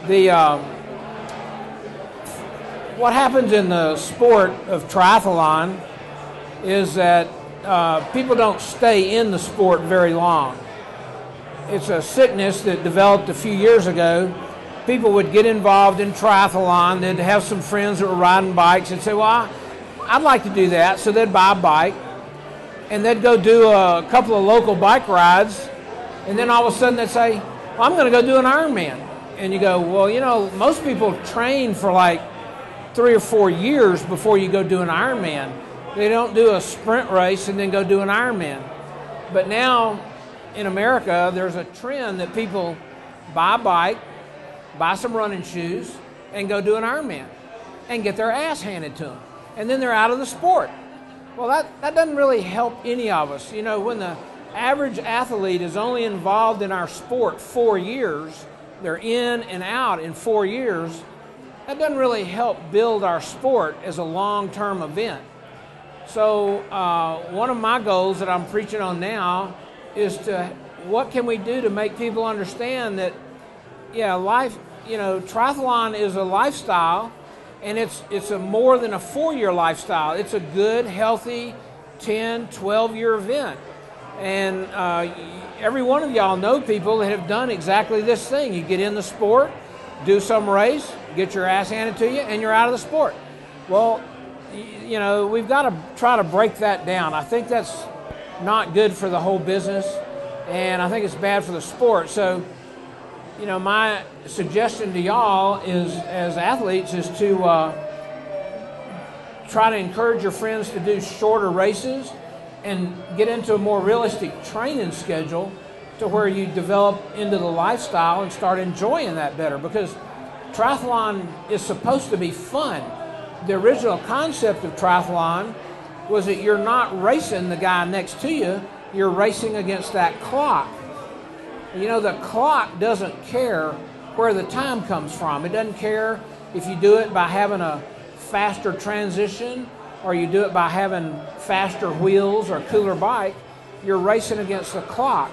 The what happens in the sport of triathlon is that people don't stay in the sport very long. It's a sickness that developed a few years ago. People would get involved in triathlon. They'd have some friends that were riding bikes and say, well, I'd like to do that. So they'd buy a bike and they'd go do a couple of local bike rides. And then all of a sudden they'd say, well, I'm going to go do an Ironman. And you go, well, you know, most people train for like 3 or 4 years before you go do an Ironman. They don't do a sprint race and then go do an Ironman. But now in America, there's a trend that people buy a bike, buy some running shoes, and go do an Ironman and get their ass handed to them. And then they're out of the sport. Well, that doesn't really help any of us. You know, when the average athlete is only involved in our sport 4 years, they're in and out in 4 years, that doesn't really help build our sport as a long-term event. So one of my goals that I'm preaching on now is what can we do to make people understand that, yeah, life, you know, triathlon is a lifestyle, and it's a more than a 4-year lifestyle. It's a good, healthy 10, 12-year event. And every one of y'all know people that have done exactly this thing. You get in the sport, do some race, get your ass handed to you, and you're out of the sport. Well, you know, we've got to try to break that down. I think that's not good for the whole business, and I think it's bad for the sport. So, you know, my suggestion to y'all is, as athletes, is to try to encourage your friends to do shorter races and get into a more realistic training schedule to where you develop into the lifestyle and start enjoying that better, because triathlon is supposed to be fun. The original concept of triathlon was that you're not racing the guy next to you, you're racing against that clock. You know, the clock doesn't care where the time comes from. It doesn't care if you do it by having a faster transition or you do it by having faster wheels or cooler bike. You're racing against the clock.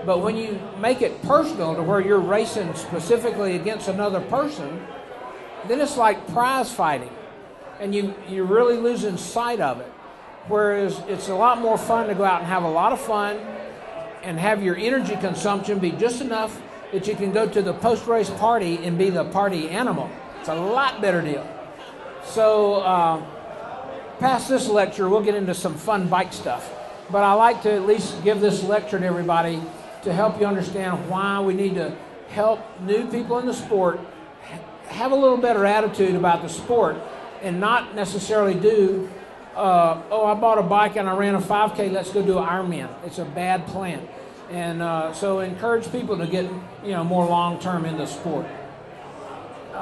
But when you make it personal to where you're racing specifically against another person, then it's like prize fighting, and you're really losing sight of it. Whereas it's a lot more fun to go out and have a lot of fun and have your energy consumption be just enough that you can go to the post-race party and be the party animal. It's a lot better deal. So past this lecture, we'll get into some fun bike stuff. But I like to at least give this lecture to everybody to help you understand why we need to help new people in the sport have a little better attitude about the sport and not necessarily do, oh, I bought a bike and I ran a 5K, let's go do an Ironman. It's a bad plan. And so encourage people to get, you know, more long-term in the sport.